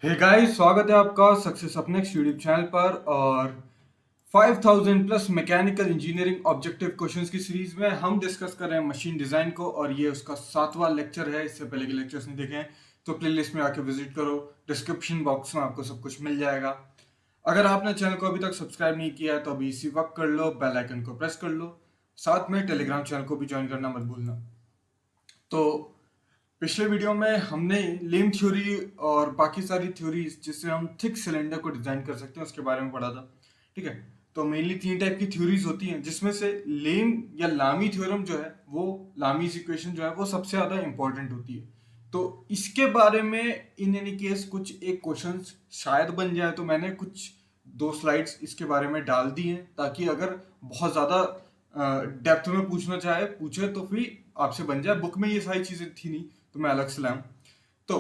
Hey guys, स्वागत है आपका सक्सेस अपनेक्स यूट्यूब चैनल पर। और 5000 plus mechanical engineering objective questions की सीरीज में हम डिस्कस कर रहे हैं मशीन डिजाइन को, और ये उसका 7वां लेक्चर है। इससे पहले के लेक्चर्स नहीं देखे हैं तो प्लेलिस्ट में आके विजिट करो, डिस्क्रिप्शन बॉक्स में आपको सब कुछ मिल जाएगा। अगर आपने चैनल को अभी तक सब्सक्राइब नहीं किया है तो अभी इसी वक्त कर लो, बेल आइकन को प्रेस कर लो, साथ में टेलीग्राम चैनल को भी ज्वाइन करना मत भूलना। तो पिछले वीडियो में हमने लेम थ्योरी और बाकी सारी थ्योरीज जिससे हम थिक सिलेंडर को डिजाइन कर सकते हैं उसके बारे में पढ़ा था। ठीक है, तो मेनली 3 टाइप की थ्योरीज होती हैं, जिसमें से लेम या लामी थ्योरम जो है वो, लामीज इक्वेशन जो है वो सबसे ज्यादा इंपॉर्टेंट होती है। तो इसके बारे में इन एनी केस कुछ एक क्वेश्चन शायद बन जाए, तो मैंने कुछ 2 स्लाइड्स इसके बारे में डाल दी हैं, ताकि अगर बहुत ज्यादा डेप्थ में पूछना चाहे पूछे तो फिर आपसे बन जाए। बुक में ये सारी चीजें थी नहीं तो मैं अलग से लाऊं। तो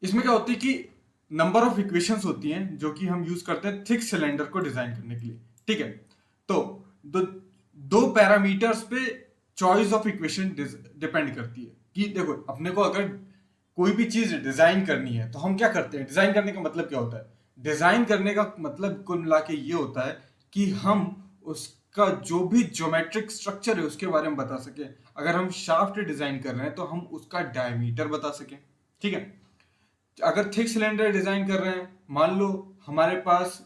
इसमें क्या होती है कि नंबर ऑफ इक्वेशंस होती हैं जो कि हम यूज करते हैं थिक सिलेंडर को डिजाइन करने के लिए। ठीक है, तो दो दो पैरामीटर्स पे चॉइस ऑफ इक्वेशन डिपेंड करती है कि देखो, अपने को अगर कोई भी चीज डिजाइन करनी है तो हम क्या करते हैं। डिजाइन करने का मतलब क्या होता है? डिजाइन करने का मतलब कुल मिला के ये होता है कि हम उसका जो भी ज्योमेट्रिक स्ट्रक्चर है उसके बारे में बता सके। अगर हम शाफ्ट डिजाइन कर रहे हैं तो हम उसका डायमीटर बता सकें। ठीक है, अगर थिक सिलेंडर डिजाइन कर रहे हैं, मान लो हमारे पास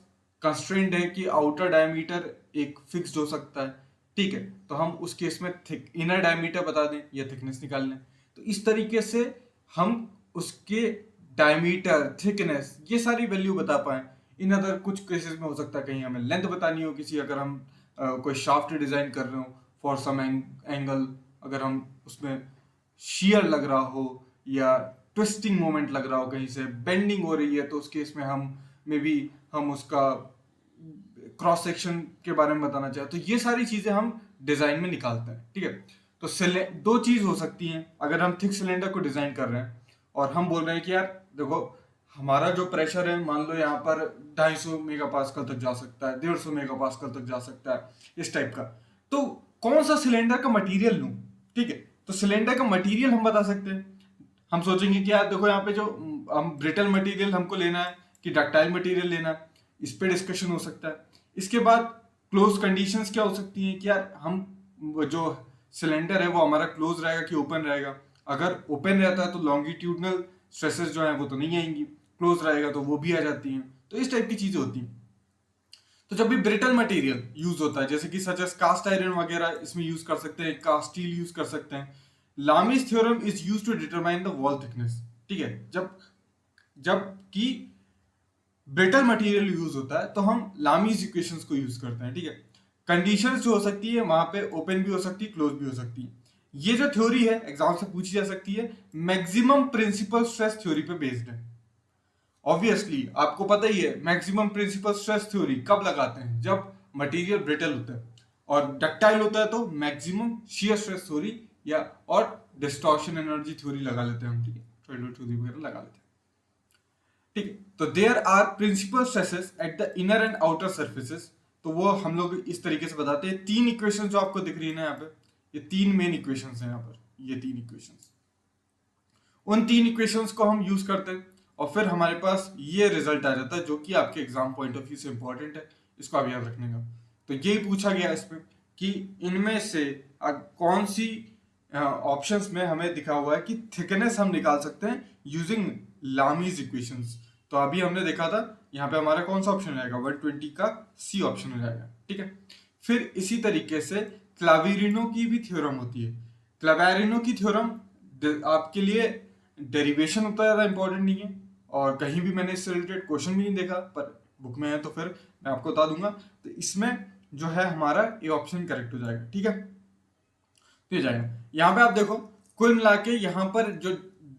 कंस्ट्रेंट है कि आउटर डायमीटर एक फिक्स्ड हो सकता है। ठीक है, तो हम उस केस में थिक इनर डायमीटर बता दें या थिकनेस निकाल लें। तो इस तरीके से हम उसके डायमीटर, थिकनेस, ये सारी वैल्यू बता पाए। इन अदर कुछ केसेस में हो सकता है कहीं हमें लेंथ बतानी हो किसी, अगर हम कोई शाफ्ट डिजाइन कर रहे हो फॉर सम एंगल, अगर हम उसमें शियर लग रहा हो या ट्विस्टिंग मोमेंट लग रहा हो, कहीं से बेंडिंग हो रही है, तो उस केस में हम मे बी हम उसका क्रॉस सेक्शन के बारे में बताना चाहे, तो ये सारी चीजें हम डिजाइन में निकालते हैं। ठीक है, तो दो चीज हो सकती हैं अगर हम थिक सिलेंडर को डिजाइन कर रहे हैं और हम बोल रहे हैं कि यार देखो, हमारा जो प्रेशर है मान लो यहाँ पर 250 मेगा पास्कल तक जा सकता है, 150 मेगा पास्कल तक जा सकता है, इस टाइप का। तो कौन सा सिलेंडर का मटेरियल लूं? ठीक है, तो सिलेंडर का मटेरियल हम बता सकते हैं। हम सोचेंगे कि यार देखो, यहाँ पे जो हम ब्रिटल मटेरियल हमको लेना है कि डक्टाइल मटेरियल लेना है, इस पे डिस्कशन हो सकता है। इसके बाद क्लोज कंडीशंस क्या हो सकती हैं कि यार हम जो सिलेंडर है वो हमारा क्लोज रहेगा कि ओपन रहेगा। अगर ओपन रहता है तो लॉन्गिट्यूडनल स्ट्रेसेस जो है वो तो नहीं आएंगी, क्लोज रहेगा तो वो भी आ जाती हैं। तो इस टाइप की चीजें होती हैं। तो जब भी ब्रिटल मटेरियल यूज होता है, जैसे कि सच एज कास्ट आयरन वगैरह, इसमें यूज कर सकते हैं, कास्ट स्टील यूज कर सकते हैं। Lame's theorem is use to determine the wall thickness. ठीक है, जब जब कि ब्रिटल मटेरियल यूज होता है तो हम लामीज इक्वेशंस को यूज करते हैं। ठीक है, कंडीशंस जो हो सकती है वहां पे ओपन भी हो सकती है, क्लोज भी हो सकती है। ये जो थ्योरी है एग्जाम से पूछी जा सकती है, मैक्सिमम प्रिंसिपल स्ट्रेस थ्योरी पे बेस्ड है। ऑब्वियसली आपको पता ही है मैक्सिमम प्रिंसिपल स्ट्रेस थ्योरी कब लगाते हैं, जब मटेरियल ब्रिटल होता है, और डक्टाइल होता है तो मैक्सिमम शियर स्ट्रेस थ्योरी या और डिस्टॉर्शन एनर्जी थ्योरी लगा लेते हैं हम। ठीक है, थ्योरी वगैरह लगा लेते हैं। ठीक है, तो there are principal stresses at the inner and outer surfaces. तो वो हम लोग इस तरीके से बताते हैं। 3 इक्वेशन जो आपको दिख रही है ना यहाँ पे, ये 3 मेन इक्वेशंस हैं यहाँ पर, ये 3 इक्वेशंस। उन 3 इक्वेशंस को हम यूज करते हैं और फिर हमारे पास ये रिजल्ट आ जाता है जो कि आपके एग्जाम पॉइंट ऑफ व्यू से इंपॉर्टेंट है, इसको आप याद रखने का। तो यही पूछा गया इसमें कि इनमें से कौन सी ऑप्शंस में हमें दिखा हुआ है कि थिकनेस हम निकाल सकते हैं यूजिंग लामीज इक्वेशंस। तो अभी हमने देखा था यहाँ पे हमारा कौन सा ऑप्शन रहेगा, 120 का सी ऑप्शन हो जाएगा। ठीक है, फिर इसी तरीके से क्लाविरिनो की भी थ्योरम होती है। क्लावेरिनो की थ्योरम आपके लिए डेरिवेशन उतना ज्यादा इंपॉर्टेंट नहीं है, और कहीं भी मैंने इससे रिलेटेड क्वेश्चन भी नहीं देखा, पर बुक में है तो फिर मैं आपको बता दूंगा। तो इसमें जो है हमारा ए ऑप्शन करेक्ट हो जाएगा। ठीक है, तो ये जाएगा। यहाँ पे आप देखो, कुल मिला के यहाँ पर जो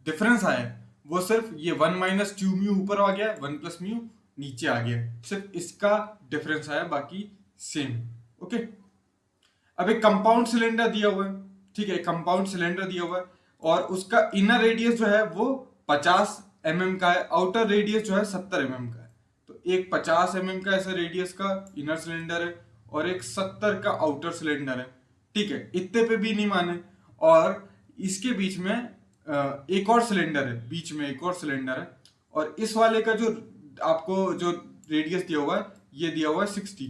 डिफरेंस आया है वो सिर्फ ये 1 - 2 म्यू ऊपर आ गया, 1 + म्यू नीचे आ गया, सिर्फ इसका डिफरेंस आया, बाकी सेम। ओके, अब एक कंपाउंड सिलेंडर दिया हुआ है। ठीक है, कंपाउंड सिलेंडर दिया हुआ है और उसका इनर रेडियस जो है वो 50 mm का है, आउटर रेडियस जो है 70 mm का है। तो एक 50 mm का ऐसा रेडियस का इनर सिलेंडर है और एक 70 का आउटर सिलेंडर है। ठीक है, इतने पे भी नहीं माने, और इसके बीच में एक और सिलेंडर है, बीच में एक और सिलेंडर है, और इस वाले का जो आपको जो रेडियस दिया हुआ है ये दिया हुआ है 60,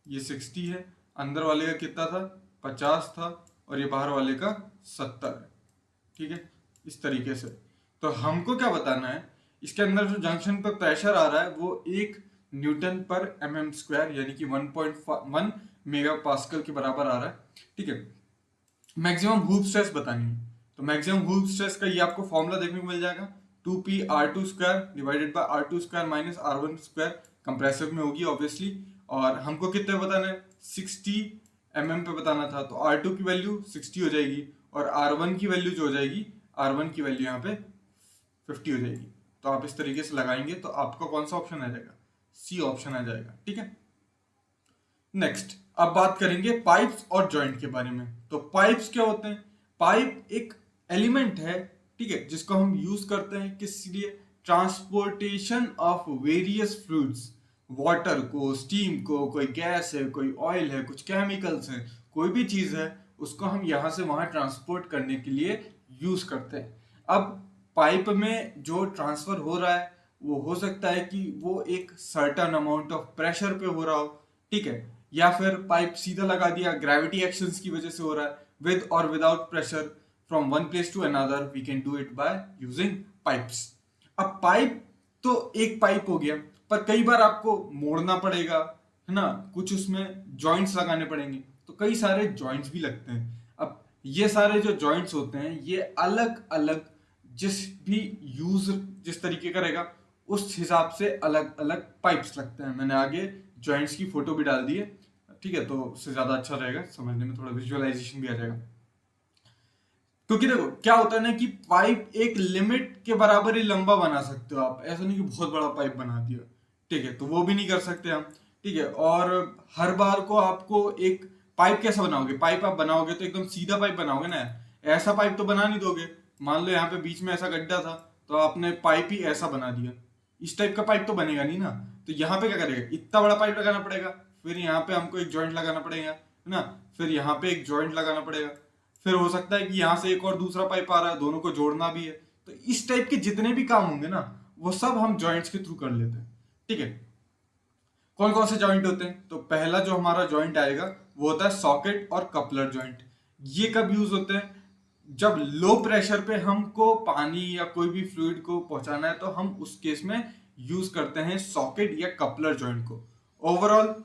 ये 60 है, अंदर वाले का कितना था 50 था, और ये बाहर वाले का 70 है। ठीक है, इस तरीके से। तो हमको क्या बताना है, इसके अंदर जो जंक्शन पर प्रेशर आ रहा है वो 1 न्यूटन पर mm स्क्वायर यानी कि 1.1 मेगा पास्कल के बराबर आ रहा है। ठीक है, मैक्सिमम हूप स्ट्रेस बतानी है, तो मैक्सिमम हूप स्ट्रेस का ये आपको फॉर्मूला देखने को मिल जाएगा, 2p r2 square divided by r2 square minus r1 square, compressive में होगी ऑब्वियसली। और हमको कितने बताना है, 60 mm पे बताना था, तो r2 की वैल्यू 60 हो जाएगी और r1 की वैल्यू जो हो जाएगी, r1 की वैल्यू यहाँ पे 50 हो जाएगी। तो आप इस तरीके से लगाएंगे तो आपका कौन सा ऑप्शन आ जाएगा, सी ऑप्शन आ जाएगा। ठीक है, नेक्स्ट अब बात करेंगे पाइप्स और जॉइंट के बारे में। तो पाइप्स क्या होते हैं, पाइप एक एलिमेंट है, ठीक है, जिसको हम यूज करते हैं किस लिए, transportation of various fluids, water को, स्टीम को, कोई गैस है, कोई ऑयल है, कुछ केमिकल्स है, कोई भी चीज है उसको हम यहाँ से वहां ट्रांसपोर्ट करने के लिए यूज करते हैं। अब पाइप में जो ट्रांसफर हो रहा है वो हो सकता है कि वो एक सर्टेन अमाउंट ऑफ प्रेशर पे हो रहा हो, ठीक है, या फिर पाइप सीधा लगा दिया, ग्रेविटी एक्शंस की वजह से हो रहा है, विद और without pressure from one place to another, we can do it by using pipes. अब पाइप तो एक पाइप हो गया, पर कई बार आपको मोड़ना पड़ेगा, है ना, कुछ उसमें जॉइंट्स लगाने पड़ेंगे, तो कई सारे जॉइंट्स भी लगते हैं। अब ये सारे जो जॉइंट्स होते हैं ये अलग अलग जिस भी यूज जिस तरीके का रहेगा उस हिसाब से अलग अलग पाइप्स लगते हैं। मैंने आगे जॉइंट्स की फोटो भी डाल दी है, ठीक है, तो उससे ज्यादा अच्छा रहेगा, समझने में थोड़ा विजुअलाइजेशन भी आ जाएगा। क्योंकि देखो क्या होता है ना कि पाइप एक लिमिट के बराबर ही लंबा बना सकते हो आप, ऐसा नहीं कि बहुत बड़ा पाइप बना दिया, ठीक है, तो वो भी नहीं कर सकते हम। ठीक है, और हर बार को आपको एक पाइप कैसा बनाओगे, पाइप आप बनाओगे तो एकदम सीधा पाइप बनाओगे ना, ऐसा पाइप तो बना नहीं दोगे। मान लो यहाँ पे बीच में ऐसा गड्ढा था तो आपने पाइप ही ऐसा बना दिया, इस टाइप का पाइप तो बनेगा नहीं ना। तो यहाँ पे क्या करेगा, इतना बड़ा पाइप लगाना पड़ेगा, फिर यहाँ पे हमको एक जॉइंट लगाना पड़ेगा, है ना, फिर यहाँ पे एक जॉइंट लगाना पड़ेगा, फिर हो सकता है कि यहाँ से एक और दूसरा पाइप आ रहा है, दोनों को जोड़ना भी है। तो इस टाइप के जितने भी काम होंगे ना वो सब हम जॉइंट्स के थ्रू कर लेते हैं। ठीक है, कौन कौन से जॉइंट होते हैं, तो पहला जो हमारा जॉइंट आएगा वो होता है सॉकेट और कपलर जॉइंट। ये कब यूज होते हैं, जब लो प्रेशर पे हमको पानी या कोई भी फ्लूइड को पहुंचाना है तो हम उस केस में यूज करते हैं सॉकेट या कपलर जॉइंट को। ओवरऑल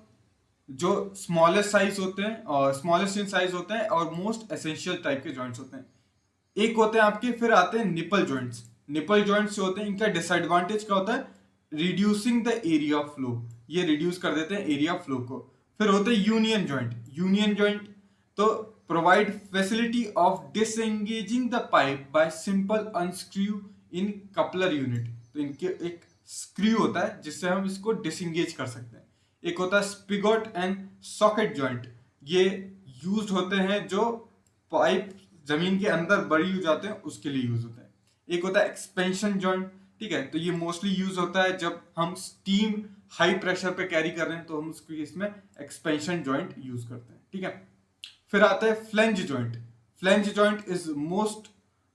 जो स्मॉलेस्ट साइज होते हैं और स्मॉलेस्ट इन साइज होते हैं और मोस्ट एसेंशियल टाइप के जॉइंट्स होते हैं, एक होते हैं आपके, फिर आते हैं निपल जॉइंट्स। निपल जॉइंट्स जो होते हैं इनका डिसएडवांटेज क्या होता है, reducing the area of flow, ये रिड्यूस कर देते हैं एरिया फ्लो को। फिर होते हैं यूनियन जॉइंट। यूनियन जॉइंट तो provide facility of disengaging the pipe by simple unscrew in coupler unit. तो इनके एक स्क्रू होता है जिससे हम इसको डिसएंगेज कर सकते हैं। एक होता है स्पिगोट एंड सॉकेट जॉइंट, ये यूज्ड होते हैं जो पाइप जमीन के अंदर बड़ी हो जाते हैं उसके लिए यूज होता है। एक होता है एक्सपेंशन जॉइंट, ठीक है, तो ये मोस्टली यूज होता है जब हम स्टीम हाई प्रेशर पे कैरी कर रहे हैं तो हम उसको इसमें एक्सपेंशन जॉइंट यूज करते हैं। ठीक है, फिर आता है flange joint. Flange joint is most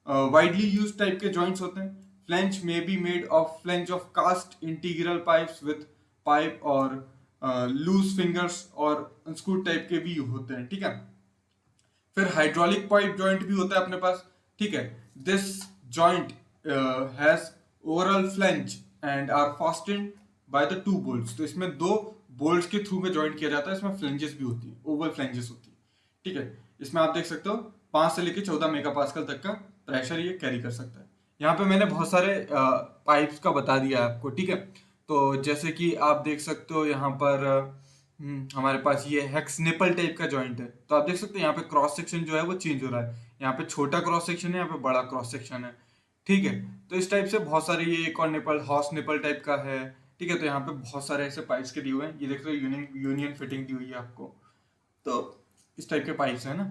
widely use type के जॉइंट्स होते हैं। Flange may be made of flange of cast integral pipes with pipe और लूज फिंगर्स और अनस्क्रू टाइप के भी होते हैं। ठीक है, फिर हाइड्रोलिक पाइप जॉइंट भी होता है अपने पास। ठीक है, this joint has overall flange and are fastened by the two bolts. तो इसमें दो बोल्ट्स के थ्रू में जॉइंट किया जाता है, इसमें फ्लेंजेस भी होती है, ओवल फ्लेंजेस होती है। ठीक है, इसमें आप देख सकते हो 5 से लेकर 14 मेगापास्कल तक का प्रेशर ये कैरी कर सकता है। यहाँ पे मैंने बहुत सारे पाइप्स का बता दिया आपको। ठीक है, तो जैसे कि आप देख सकते हो यहाँ पर हमारे पास ये हेक्स निपल टाइप का जॉइंट है, तो आप देख सकते हो यहाँ पे क्रॉस सेक्शन जो है वो चेंज हो रहा है, यहाँ पे छोटा क्रॉस सेक्शन है, यहाँ पे बड़ा क्रॉस सेक्शन है। ठीक है, तो इस टाइप से बहुत सारे, ये एक और निपल हॉर्स निपल टाइप का है। ठीक है, तो यहाँ पे बहुत सारे ऐसे पाइप्स के दिए हुए हैं, ये देख रहे हो यूनियन फिटिंग दी हुई है आपको। तो इस टाइप के पाइप्स है ना।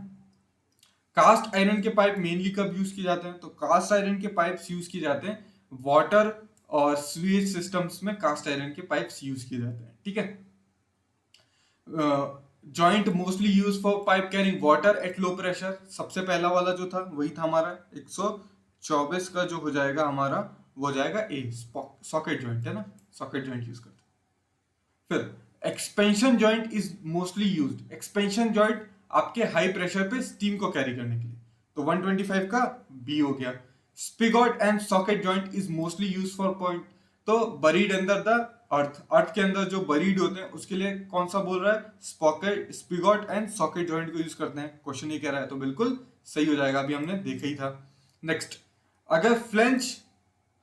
कास्ट आयरन के पाइप मेनली कब यूज किए जाते हैं, तो कास्ट आयरन के पाइप्स यूज किए जाते हैं वाटर और स्वीज सिस्टम्स में, कास्ट आयरन के पाइप्स यूज किए जाते हैं। ठीक है, joint mostly use for pipe carrying water at low pressure. सबसे पहला वाला जो था वही था हमारा 124 का जो हो जाएगा हमारा वो हो जाएगा ए, सॉकेट जॉइंट है ना, सॉकेट जॉइंट यूज करते हैं। फिर expansion joint is mostly used, expansion joint आपके हाई प्रेशर पे स्टीम को कैरी करने के लिए, तो 125 का बी हो गया। Spigot and socket joint is mostly use for point, तो buried under the earth, earth के अंदर जो बरीड होते हैं उसके लिए कौन सा बोल रहा है, स्पॉकेट, स्पिगॉट एंड सॉकेट जॉइंट को यूज करते हैं, क्वेश्चन ये कह रहा है, तो बिल्कुल सही हो जाएगा, अभी हमने देखा ही था। नेक्स्ट, अगर फ्लेंच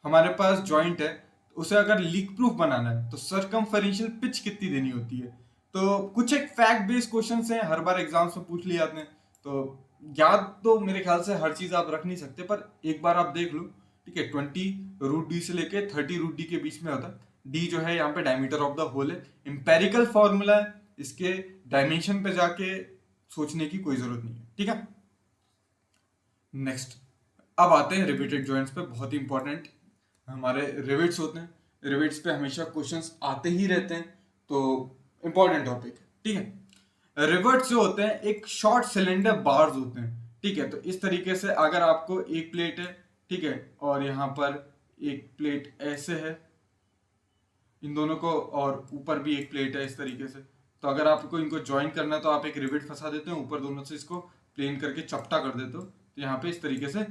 हमारे पास जॉइंट है, उसे अगर लीक प्रूफ बनाना है तो सर्कमफरेंशियल पिच कितनी देनी होती है, तो कुछ एक फैक्ट बेस्ड क्वेश्चंस हैं, हर बार एग्जाम्स में पूछ लिए जाते हैं, तो याद तो मेरे ख्याल से हर चीज आप रख नहीं सकते, पर एक बार आप देख लो, ठीक है। 20√d से लेके 30√d के बीच में होता है, डी जो है यहाँ पे डायमीटर ऑफ द होल है, इंपेरिकल फॉर्मूला है, इसके डायमेंशन पे जाके सोचने की कोई जरूरत नहीं है, ठीक है। नेक्स्ट, अब आते हैं रिवेटेड जॉइंट्स पे, बहुत ही इंपॉर्टेंट हमारे रिवेट्स होते हैं, रिवेट्स पे हमेशा क्वेश्चंस आते ही रहते हैं, तो इंपॉर्टेंट टॉपिक है, ठीक है। रिवेट्स जो होते हैं एक शॉर्ट सिलेंडर बार्स होते हैं, ठीक है, तो इस तरीके से अगर आपको एक प्लेट है, ठीक है, और यहाँ पर एक प्लेट ऐसे है, इन दोनों को, और ऊपर भी एक प्लेट है इस तरीके से, तो अगर आपको इनको ज्वाइन करना है तो आप एक रिवेट फंसा देते हो ऊपर, दोनों से इसको प्लेन करके चपटा कर देते हो, तो यहाँ पे इस तरीके से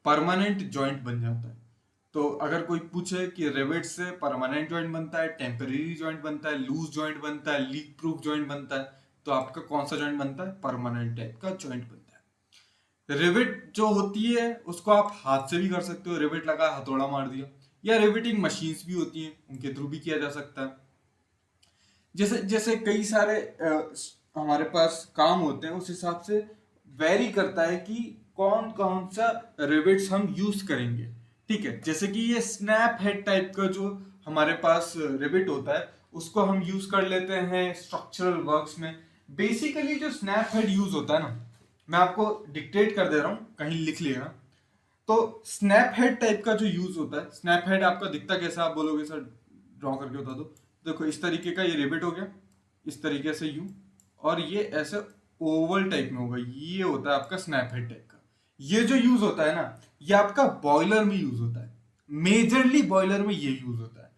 परमानेंट जॉइंट बन जाता है। तो अगर कोई पूछे कि रिवेट से परमानेंट जॉइंट बनता है, टेम्परेरी जॉइंट बनता है, लूज जॉइंट बनता है, लीक प्रूफ जॉइंट बनता है, तो आपका कौन सा जॉइंट बनता है, परमानेंट टाइप का जॉइंट बनता है। रिवेट जो होती है उसको आप हाथ से भी कर सकते हो, रिवेट लगा हथौड़ा मार दिया, या रिवेटिंग मशीन्स भी होती हैं, उनके थ्रू भी किया जा सकता है। जैसे जैसे कई सारे हमारे पास काम होते हैं, उस हिसाब से वेरी करता है कि कौन कौन सा रिवेट्स हम यूज करेंगे, ठीक है। जैसे कि ये स्नैप हेड टाइप का जो हमारे पास रिवेट होता है, उसको हम यूज कर लेते हैं स्ट्रक्चरल वर्क्स में। बेसिकली जो स्नैप हेड यूज होता है ना, मैं आपको डिक्टेट कर दे रहा हूँ, कहीं लिख लेगा। तो स्नैप हेड टाइप का जो यूज होता है, स्नैप हेड आपका दिखता कैसा, आप बोलोगे सर ड्रॉ करके बता दो। देखो इस तरीके का ये रिवेट हो गया, इस तरीके से यूं, और ये ऐसे ओवल टाइप में होगा, ये होता है आपका स्नैप हेड टाइप का। ये जो यूज होता है ना, ये आपका बॉयलर में यूज होता है, मेजरली बॉयलर में ये यूज होता है।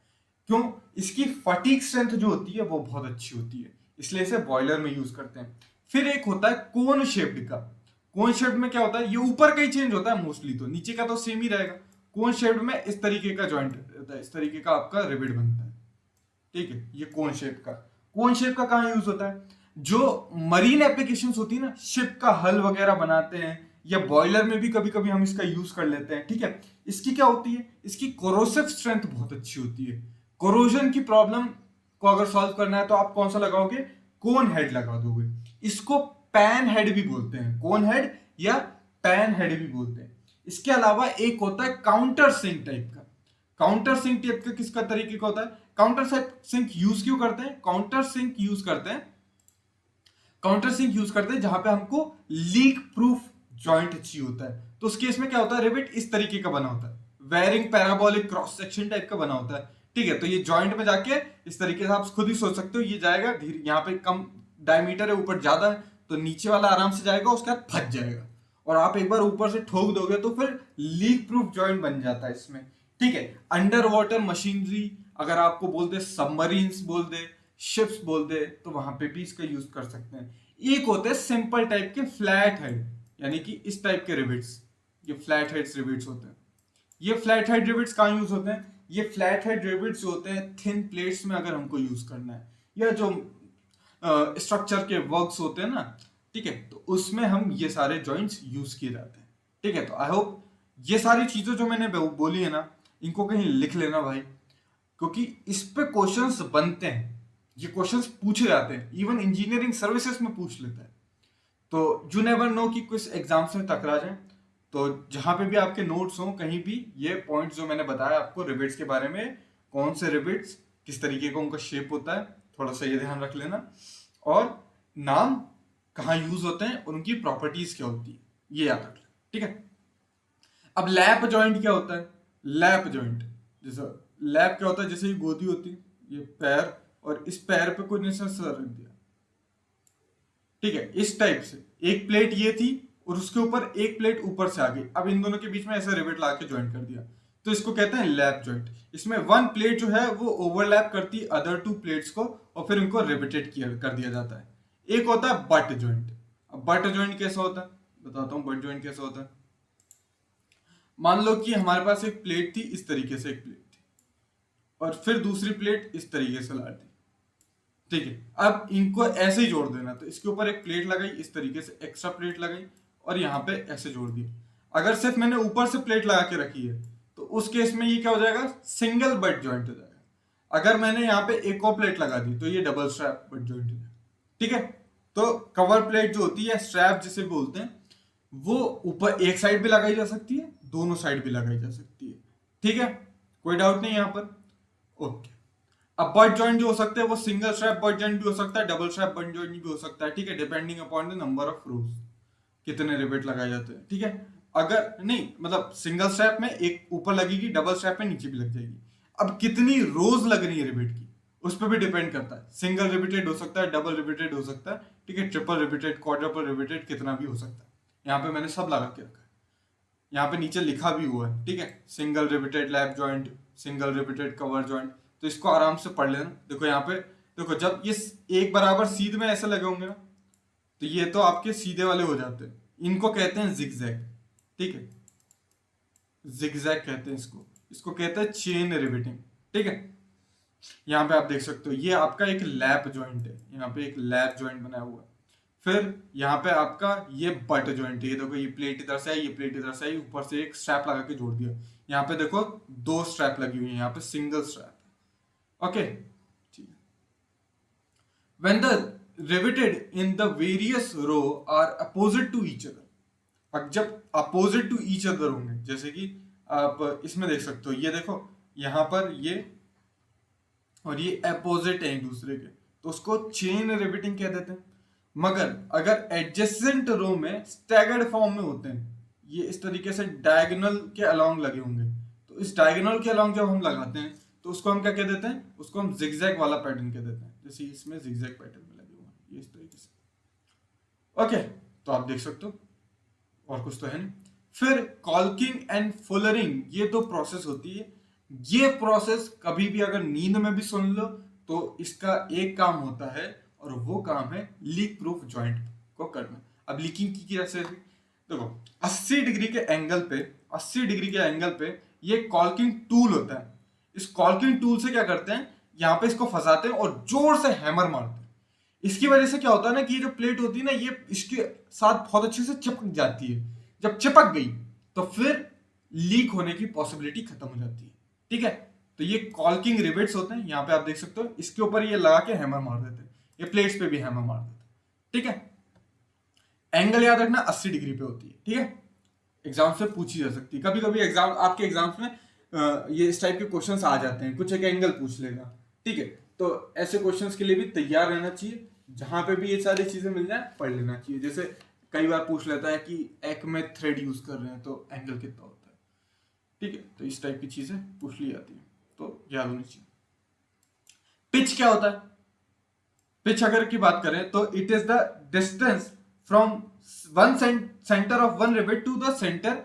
क्यों? इसकी फटीक स्ट्रेंथ जो होती है वो बहुत अच्छी होती है, इसलिए इसे बॉयलर में यूज करते हैं। फिर एक होता है कोन शेप्ड का, कोन शेप्ड में क्या होता है, ये ऊपर का ही चेंज होता है मोस्टली, तो नीचे का तो सेम ही रहेगा। कोन शेप्ड में इस तरीके का जॉइंट होता है, इस तरीके का आपका रिवेट बनता है, ठीक है। ये कोन शेप का, कोन शेप का कहाँ यूज होता है, जो मरीन एप्लीकेशंस होती है ना, शिप का हल वगैरह बनाते हैं, या बॉयलर में भी कभी कभी हम इसका यूज कर लेते हैं, ठीक है। इसकी क्या होती है, इसकी कोरोसिव स्ट्रेंथ बहुत अच्छी होती है। कोरोजन की प्रॉब्लम को अगर सॉल्व करना है तो आप कौन सा लगाओगे, कोन हेड लगा दोगे। इसको पैन हेड भी बोलते हैं, कोन हेड या पैन हेड भी बोलते हैं। इसके अलावा एक होता है काउंटर सिंक टाइप का। काउंटर सिंक टाइप का किसका तरीके का होता है, काउंटर सिंक यूज क्यों करते हैं, काउंटर सिंक यूज करते हैं, काउंटर सिंक यूज करते हैं जहां पे हमको लीक प्रूफ जॉइंट चाहिए होता है। तो उस केस में क्या होता है, रिवेट इस तरीके का बना होता है, varying parabolic cross section type का बना होता है, ठीक है। तो ये जॉइंट में जाके इस तरीके से आप खुद ही सोच सकते हो, ये जाएगा धीरे, यहाँ पे कम डायमीटर है, ऊपर ज्यादा है, तो नीचे वाला आराम से जाएगा, उसके बाद फंस जाएगा, और आप एक बार ऊपर से ठोक दोगे तो फिर लीक प्रूफ जॉइंट बन जाता है इसमें, ठीक है। अंडर वाटर मशीनरी अगर आपको बोल दे, सबमरीन्स बोल दे, शिप्स बोल दे, तो वहां पे भी इसका यूज कर सकते हैं। एक होते हैं सिंपल टाइप के फ्लैट हेड, यानी कि इस टाइप के रिवेट्स, ये फ्लैट हेड रिवेट्स होते हैं। ये फ्लैट हेड रिवेट्स कहाँ यूज होते हैं, ये फ्लैट हेड रिवेट्स होते हैं थिन प्लेट्स में अगर हमको यूज करना है, या जो स्ट्रक्चर के वर्क्स होते हैं ना, ठीक है, तो उसमें हम ये सारे जॉइंट्स यूज किए जाते हैं, ठीक है। तो आई होप ये सारी चीजें जो मैंने बोली है ना, इनको कहीं लिख लेना भाई, क्योंकि इस पे क्वेश्चंस बनते हैं, ये क्वेश्चंस पूछे जाते हैं, इवन इंजीनियरिंग सर्विसेज में पूछ लेता है। तो यू नेवर नो कि कुछ एग्जाम्स में टकरा जाए, तो जहां पे भी आपके नोट्स हो कहीं भी ये पॉइंट्स जो मैंने बताया आपको रिवेट्स के बारे में, कौन से रिवेट्स किस तरीके का उनका शेप होता है, थोड़ा सा ये ध्यान रख लेना, और नाम कहाँ यूज होते हैं, उनकी प्रॉपर्टीज क्या होती है, ये याद रख लेना, ठीक है। अब लैप जॉइंट क्या होता है, लैप जॉइंट, जैसे लैप क्या होता है, जैसे ये गोदी होती है, ये पैर, और इस पैर पे कोई ने सर रख दिया, ठीक है, इस टाइप से एक प्लेट ये थी और उसके ऊपर एक प्लेट ऊपर से आ गई, अब इन दोनों के बीच में ऐसा रिवेट ला के ज्वाइन कर दिया, तो इसको कहते हैं लैप जॉइंट। इसमें वन प्लेट जो है वो ओवरलैप करती है अदर टू प्लेट्स को और फिर उनको रिपीटेड किया कर दिया जाता है। एक होता है बट जॉइंट। अब बट जॉइंट कैसा होता है बताता हूँ, बट जॉइंट कैसा होता है। मान लो कि हमारे पास एक प्लेट थी, इस तरीके से एक प्लेट थी, और फिर दूसरी प्लेट इस तरीके से ला दी, ठीक है। अब इनको ऐसे ही जोड़ देना, तो इसके ऊपर एक प्लेट लगाई, इस तरीके से एक्स्ट्रा प्लेट लगाई और यहाँ पे ऐसे जोड़ दिया। अगर सिर्फ मैंने ऊपर से प्लेट लगा के रखी है तो उस केस में ये क्या हो जाएगा, सिंगल बट जॉइंट हो जाएगा। अगर मैंने यहाँ पे एक और प्लेट लगा दी तो ये डबल स्ट्रैप बट जॉइंट हो जाएगा, ठीक है। तो कवर प्लेट जो होती है, स्ट्रैप जिसे बोलते हैं, वो ऊपर एक साइड भी लगाई जा सकती है, दोनों साइड भी लगाई जा सकती है, ठीक है। कोई डाउट नहीं यहाँ पर, ओके। अब बट जॉइंट जो हो सकते हैं वो सिंगल स्ट्रैप बट जॉइंट भी हो सकता है, डबल स्ट्रैप बट जॉइंट भी हो सकता है, ठीक है, depending upon the number of रोज, कितने रिवेट लगाए जाते हैं, ठीक है। अगर नहीं मतलब सिंगल स्ट्रैप में एक ऊपर लगेगी, डबल स्ट्रैप में नीचे भी लग जाएगी। अब कितनी रोज लग रही है रिवेट की उस पर भी डिपेंड करता है। सिंगल रिपीटेड हो सकता है, डबल रिपीटेड हो सकता है, ठीक है, ट्रिपल रिपीटेड, क्वाड्रपल रिपीटेड, कितना भी हो सकता है। यहाँ पे मैंने सब लगा के रखा है, यहाँ पे नीचे लिखा भी हुआ है, ठीक है। Single repeated lap joint, single repeated cover joint, तो इसको आराम से पढ़ लेना। देखो यहाँ पे, देखो जब ये एक बराबर सीध में ऐसे लगे होंगे ना, तो ये तो आपके सीधे वाले हो जाते हैं, इनको कहते हैं जिगजैग, ठीक है, जिगजैग कहते हैं इसको, इसको कहते हैं चेन रिवेटिंग, ठीक है। यहाँ पे आप देख सकते हो ये आपका एक लैप जॉइंट है, यहाँ पे एक लैप जॉइंट बना हुआ है। फिर यहाँ पे आपका ये बट जॉइंट है, ये देखो ये प्लेट इधर से आई, ये प्लेट इधर से आई, ऊपर से एक स्ट्रैप लगा के जोड़ दिया। यहाँ पे देखो दो स्ट्रैप लगी हुई है, यहाँ पे सिंगल स्ट्रैप, ओके, ठीक है। When the riveted in the various row are opposite to each other, अब जब अपोजिट टू ईच अदर होंगे, जैसे कि आप इसमें देख सकते हो, ये देखो यहाँ पर ये और ये अपोजिट है एक दूसरे के, तो उसको चेन रिपीटिंग कह देते हैं। मगर अगर एडजेसेंट रो में स्टैगर्ड फॉर्म में होते हैं, ये इस तरीके से डायगोनल के अलोंग लगे होंगे, तो इस डायगोनल के अलोंग जब हम लगाते हैं तो उसको हम क्या कह देते हैं, उसको हम जिगजैग वाला पैटर्न कह देते हैं। जैसे इसमें जिगजैग पैटर्न में लगे हुए हैं, ये इस तरीके से, ओके। तो आप देख सकते हो, और कुछ तो है नहीं। फिर कॉल्किंग एंड फुलरिंग, ये दो प्रोसेस होती है। ये प्रोसेस कभी भी अगर नींद में भी सुन लो तो इसका एक काम होता है, और वो काम है लीक प्रूफ जॉइंट को करना। अब लीकिंग की कैसे, देखो 80 डिग्री के एंगल पे, 80 डिग्री के एंगल पे ये कॉल्किंग टूल होता है। इस कॉल्किंग टूल से क्या करते हैं, यहाँ पे इसको फंसाते हैं और जोर से हैमर मारते हैं। इसकी वजह से क्या होता है ना कि ये जो प्लेट होती है ना, ये इसके साथ बहुत अच्छे से चिपक जाती है। जब चिपक गई तो फिर लीक होने की पॉसिबिलिटी खत्म हो जाती है, ठीक है। तो ये कॉल्किंग रिवेट्स होते हैं, यहाँ पे आप देख सकते हो, इसके ऊपर ये लगा के हैमर मार देते हैं, ये प्लेट्स पे भी हैमर मार देते हैं, ठीक है। एंगल याद रखना 80 डिग्री पे होती है, ठीक है। एग्जाम से पूछी जा सकती है, कभी कभी एग्जाम आपके एग्जाम्स में ये इस टाइप के क्वेश्चंस आ जाते हैं, कुछ एक एंगल पूछ लेगा, ठीक है। तो ऐसे क्वेश्चंस के लिए भी तैयार रहना चाहिए, जहां पे भी ये सारी चीजें मिल जाए पढ़ लेना चाहिए। जैसे कई बार पूछ लेता है कि एक में थ्रेड यूज कर रहे हैं तो एंगल कितना होता है, ठीक है। तो इस टाइप की चीजें पूछ ली जाती है, तो याद होनी चाहिए। पिच क्या होता है, पिच अगर की बात करें तो it is the distance from one centre of one rivet to the centre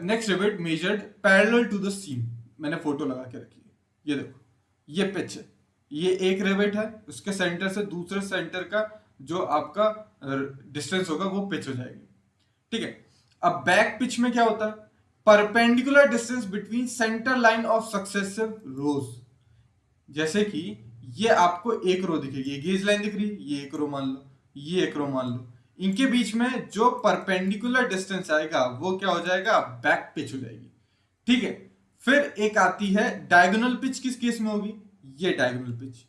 next rivet measured parallel to the seam. मैंने फोटो लगा के रखी है, ये देखो, ये पिच है, ये एक रिवेट है, उसके सेंटर से दूसरे सेंटर का जो आपका डिस्टेंस होगा वो पिच हो जाएगी, ठीक है। अब बैक पिच में क्या होता है, perpendicular distance between centre line of successive rows. जैसे कि ये आपको एक रो दिखेगी, ये गेज लाइन दिख रही है, ये एक रो मान लो, ये एक रो मान लो, इनके बीच में जो परपेंडिकुलर डिस्टेंस आएगा वो क्या हो जाएगा, बैक पिच हो जाएगी, ठीक है। फिर एक आती है डायगोनल पिच, किस केस में होगी, ये डायगोनल पिच,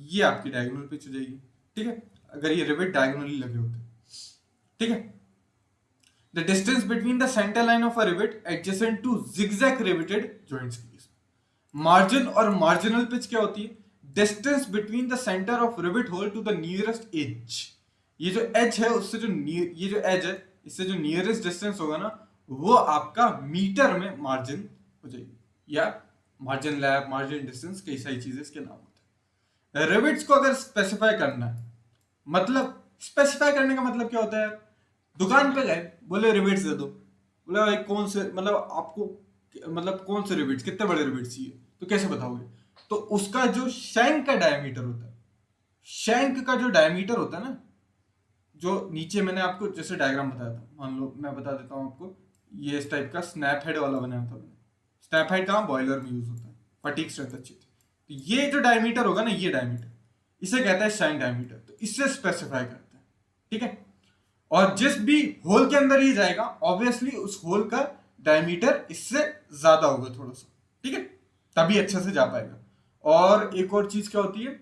ये आपकी डायगोनल पिच हो जाएगी, ठीक है, अगर ये रिवेट डायगोनली लगे होते, ठीक है। The distance between the centre line of a rivet adjacent to zigzag riveted joints के केस। मार्जिन और मार्जिनल पिच क्या होती है, distance between the centre of rivet hole to the nearest edge. ये जो एज है उससे जो ये जो एज है इससे जो नियरेस्ट डिस्टेंस होगा ना, वो आपका मीटर में मार्जिन हो जाएगी, या मार्जिन लैब, मार्जिन डिस्टेंस, कई सारी चीजें इसके नाम होते हैं। रिवेट्स को अगर स्पेसिफाई करना है, मतलब स्पेसिफाई करने का मतलब क्या होता है, दुकान पे गए, बोले रिवेट्स दे दो, बोले भाई कौन से, मतलब आपको मतलब कौन से रिवेट्स, कितने बड़े रिवेट्स चाहिए, तो कैसे बताओगे? तो उसका जो शैंक का डायमीटर होता है, शैंक का जो डायमीटर होता है ना, जो नीचे मैंने आपको जैसे डायग्राम बताया था, मान लो मैं बता देता हूँ आपको, ये इस टाइप का स्नैप हेड वाला बनाया था मैंने। स्नैप हेड कहाँ, बॉयलर में यूज होता है, फटीक स्ट्रेंथ अच्छी थी। तो ये जो डायमीटर होगा ना, ये डायमीटर, इसे कहता है शैंक डायमीटर, तो इससे स्पेसिफाई करते हैं, ठीक है। और जिस भी होल के अंदर ये जाएगा, ऑब्वियसली उस होल का डायमीटर इससे ज्यादा होगा थोड़ा सा, ठीक है, तभी अच्छे से जा पाएगा। और एक और चीज क्या होती है,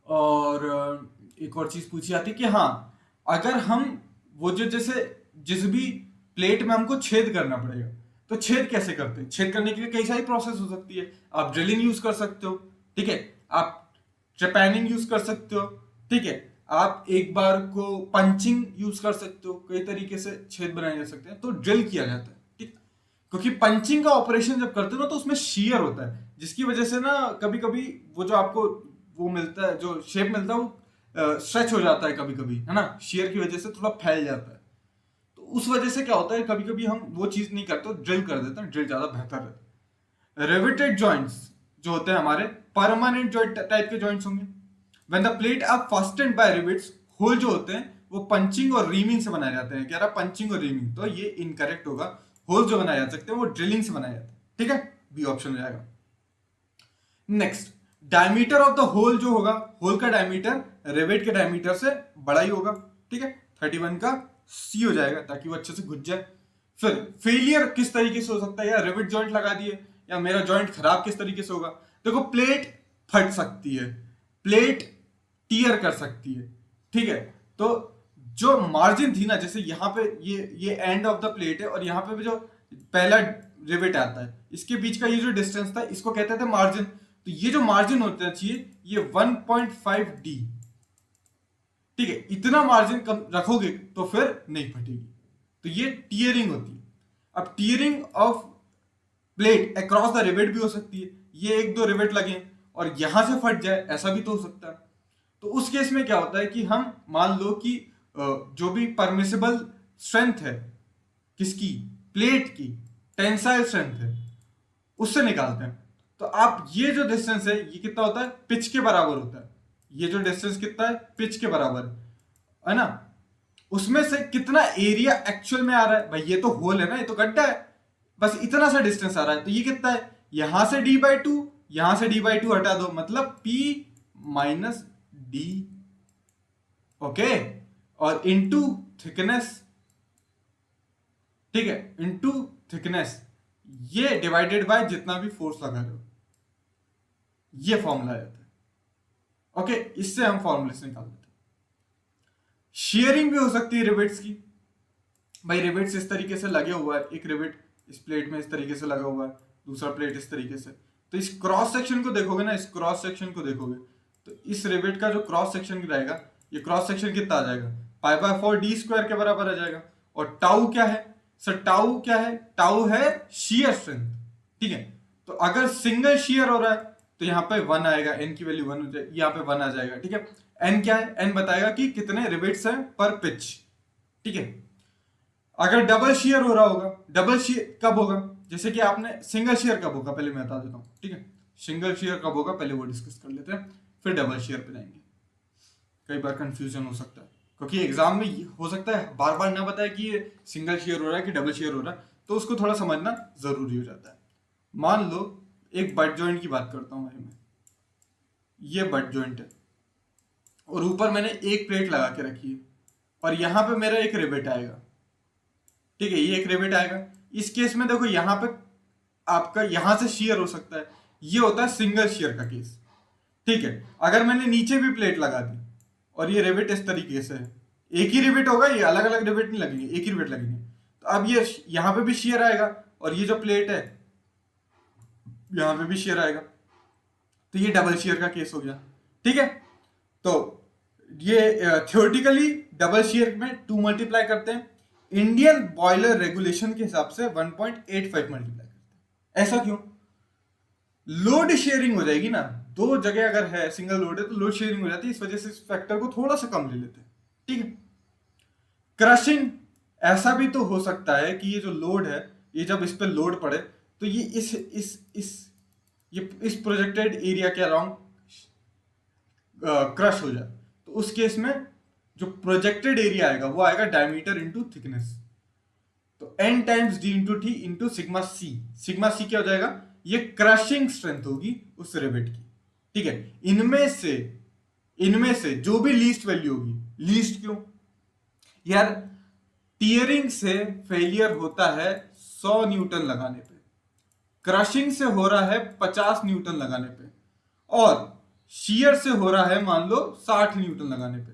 और एक और चीज पूछी जाती है कि हाँ, अगर हम वो जो जैसे जिस भी प्लेट में हमको छेद करना पड़ेगा, तो छेद कैसे करते हैं? छेद करने के लिए कई सारी प्रोसेस हो सकती है। आप ड्रिलिंग यूज कर सकते हो, ठीक है, आप ट्रेपैनिंग यूज कर सकते हो, ठीक है, आप एक बार को पंचिंग यूज कर सकते हो, कई तरीके से छेद बनाए जा सकते हैं, तो ड्रिल किया जाता है, ठीक। क्योंकि पंचिंग का ऑपरेशन जब करते हो ना, तो उसमें शीयर होता है, जिसकी वजह से ना कभी कभी वो जो आपको वो मिलता है, जो शेप मिलता है, वो स्ट्रेच हो जाता है कभी कभी, है ना, शेयर की वजह से थोड़ा फैल जाता है। तो उस वजह से क्या होता है, कभी कभी हम वो चीज नहीं करते, ड्रिल कर देते हैं, ड्रिल ज्यादा बेहतर रहता है। रिवेटेड जॉइंट्स जो होते हैं हमारे, परमानेंट जॉइंट टाइप के जॉइंट्स होंगे। When the plate are fastened by rivets, hole जो होते हैं वो पंचिंग और रीमिंग से बनाए जाते हैं। कह रहा पंचिंग और रीमिंग, तो ये इनकरेक्ट होगा। होल जो बनाए जा सकते हैं वो ड्रिलिंग से बनाए जाते हैं, ठीक है, बी ऑप्शन हो जाएगा। Next, diameter of the hole जो होगा, होल का डायमीटर रिवेट के डायमीटर से बड़ा ही होगा, ठीक है, 31 का सी हो जाएगा, ताकि वो अच्छे से घुस जाए। फिर फेलियर किस तरीके से हो सकता है, या रिवेट जॉइंट लगा दिए, या मेरा जॉइंट खराब किस तरीके से होगा? देखो, प्लेट फट सकती है, प्लेट टीयर कर सकती है, ठीक है। तो जो मार्जिन थी ना, जैसे यहाँ पे ये एंड ऑफ द प्लेट है, और यहाँ पे भी जो पहला रिवेट आता है, इसके बीच का ये जो डिस्टेंस था, इसको कहते थे मार्जिन। तो ये जो मार्जिन होता चाहिए, ये 1.5D, ठीक है, इतना मार्जिन कम रखोगे तो फिर नहीं फटेगी। तो ये टीयरिंग होती है। अब tearing of plate across the rivet भी हो सकती है, ये एक दो रिवेट लगे और यहां से फट जाए, ऐसा भी तो हो सकता है। तो उस केस में क्या होता है कि हम मान लो कि जो भी परमिसिबल स्ट्रेंथ है किसकी, प्लेट की, टेंसाइल स्ट्रेंथ है, उससे निकालते हैं। तो आप ये जो डिस्टेंस है, ये कितना होता है, पिच के बराबर होता है। ये जो डिस्टेंस कितना है, पिच के बराबर है ना। उसमें से कितना एरिया एक्चुअल में आ रहा है, भाई ये तो होल है ना, ये तो गड्ढा है, बस इतना सा डिस्टेंस आ रहा है। तो ये कितना है, यहां से d/2, यहां से d/2 हटा दो, मतलब p माइनस डी, ओके, और इनटू थिकनेस, ठीक है, इनटू थिकनेस, ये डिवाइडेड बाय जितना भी फोर्स लगा रहे हो, ये फॉर्मूला जाता है, ओके। इससे हम फॉर्मूले से निकाल देते हैं। शेयरिंग भी हो सकती है रिवेट्स की। भाई रिवेट्स इस तरीके से लगे हुआ है, एक रिवेट इस प्लेट में इस तरीके से लगा हुआ है, दूसरा प्लेट इस तरीके से। तो इस क्रॉस सेक्शन को देखोगे ना, इस क्रॉस सेक्शन को देखोगे, तो इस रिवेट का जो क्रॉस सेक्शन रहेगा, ये क्रॉस सेक्शन कितना आ जाएगा, π/4d² के बराबर आ जाएगा। और टाउ क्या है सर, टाउ क्या है, टाउ है शियर स्ट्रेंथ, ठीक है। तो अगर सिंगल शियर हो रहा है तो यहाँ पे 1 आएगा, एन की वैल्यू 1 हो जाएगी, यहाँ पे 1 आ जाएगा, ठीक है। एन क्या है, एन बताएगा कि कितने रिवेट्स हैं पर पिच, ठीक है। अगर डबल शेयर हो रहा होगा, डबल शेयर कब होगा, जैसे कि आपने सिंगल शेयर कब होगा, पहले मैं बता देता हूँ, ठीक है। सिंगल शेयर कब होगा पहले वो डिस्कस कर लेते हैं, फिर डबल शेयर पे जाएंगे। कई बार कंफ्यूजन हो सकता है, क्योंकि एग्जाम में हो सकता है बार बार ना बताए कि ये सिंगल शेयर हो रहा है कि डबल शेयर हो रहा है, तो उसको थोड़ा समझना जरूरी हो जाता है। मान लो एक बट जॉइंट की बात करता हूँ भाई मैं, ये बट जॉइंट है और ऊपर मैंने एक प्लेट लगा के रखी है, और यहां पे मेरा एक रिवेट आएगा, ठीक है, ये एक रिवेट आएगा। इस केस में देखो, यहां पे आपका यहां से शेयर हो सकता है, ये होता है सिंगल शेयर का केस, ठीक है। अगर मैंने नीचे भी प्लेट लगा दी और ये रिवेट इस तरीके से है, एक ही रिवेट होगा, ये अलग अलग रिवेट नहीं लगेंगे, एक ही रिवेट लगेंगे। तो अब ये यहां पे भी शेयर आएगा, और ये जो प्लेट है यहां पे भी शेयर आएगा, तो ये डबल शेयर का केस हो गया, ठीक है। तो ये थ्योरेटिकली डबल शेयर में 2 मल्टीप्लाई करते हैं, इंडियन बॉयलर रेगुलेशन के हिसाब से 1.85 मल्टीप्लाई करते हैं। ऐसा क्यों, लोड शेयरिंग हो जाएगी ना, दो जगह अगर है सिंगल लोड है तो लोड शेयरिंग हो जाती है, इस वजह से इस फैक्टर को थोड़ा सा कम ले लेते हैं, ठीक है। क्रशिंग, ऐसा भी तो हो सकता है कि ये जो लोड है ये जब इस पे लोड पड़े तो ये इस प्रोजेक्टेड एरिया के अराउंड क्रश हो जाए, तो उस केस में जो प्रोजेक्टेड एरिया आएगा वो आएगा डायमीटर इंटू थिकनेस। तो n times d into T into sigma C. Sigma C क्या हो जाएगा, ये क्रशिंग स्ट्रेंथ होगी उस रिवेट की। ठीक है, इनमें से जो भी लीस्ट वैल्यू होगी, लीस्ट क्यों यार, टीयरिंग से फेलियर होता है 100 न्यूटन लगाने पे, क्रशिंग से हो रहा है 50 न्यूटन लगाने पे, और शियर से हो रहा है मान लो 60 न्यूटन लगाने पे।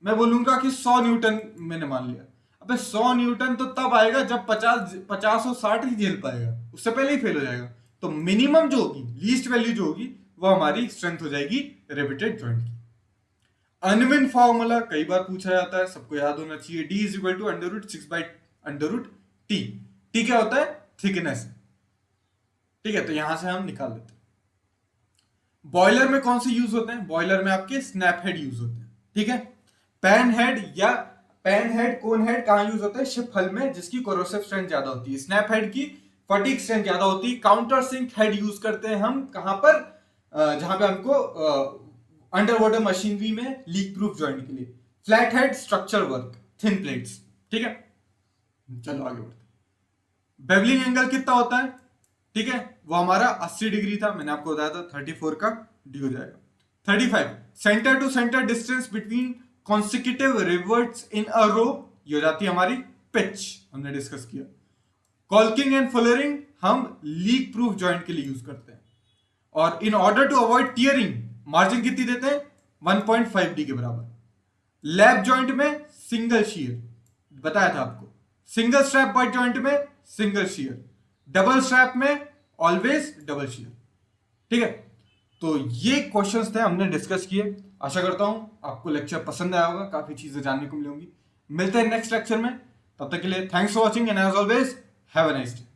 मैं बोलूंगा कि 100 न्यूटन मैंने मान लिया। अबे 100 न्यूटन तो तब आएगा जब 50 और 60 ही झेल पाएगा, उससे पहले ही फेल हो जाएगा। तो मिनिमम जो होगी, लीस्ट वैल्यू जो होगी, वो हमारी स्ट्रेंथ हो जाएगी रिवेटेड जॉइंट की। अनविन फॉर्मूला कई बार पूछा जाता है, सबको याद होना चाहिए, d is equal to √6/√t। T क्या होता है, थिकनेस। ठीक है, तो यहां से हम निकाल लेते हैं। बॉयलर में कौन से यूज होते हैं, बॉयलर में आपके स्नैप हेड यूज होते हैं। ठीक है, पैन हेड कोन हेड कहां यूज होता है, शिप हल में, जिसकी कोरोसिव स्ट्रेंथ ज्यादा होती है। स्नैप हेड की फटीग स्ट्रेंथ ज्यादा होती है। काउंटर सिंक हेड यूज करते हैं हम कहां पर, जहां पे हमको अंडर वाटर मशीनरी में लीक प्रूफ जॉइंट के लिए। Flat head structure work, thin plates. ठीक है, चलो आगे बढ़ते। बेवलिंग एंगल कितना होता है, ठीक है, वो हमारा 80 डिग्री था, मैंने आपको बताया था 34 का डी हो जाएगा। 35 centre to centre distance between consecutive rivets in a row, ये हो जाती है हमारी पिच, हमने डिस्कस किया। कॉल्किंग एंड फुलरिंग हम लीक प्रूफ जॉइंट के लिए यूज करते हैं। और in order to avoid tearing margin कितनी देते हैं, 1.5 डी के बराबर। लैब जॉइंट में सिंगल शियर, बताया था आपको। सिंगल स्ट्रैप बट जॉइंट में सिंगल शियर, डबल स्ट्रैप में ऑलवेज डबल शियर। ठीक है, तो ये क्वेश्चंस थे हमने डिस्कस किए। आशा करता हूं आपको लेक्चर पसंद आया होगा, काफी चीजें जानने को मिली होंगी। मिलते हैं नेक्स्ट लेक्चर में, तब तक के लिए thanks for watching and as always have a nice day.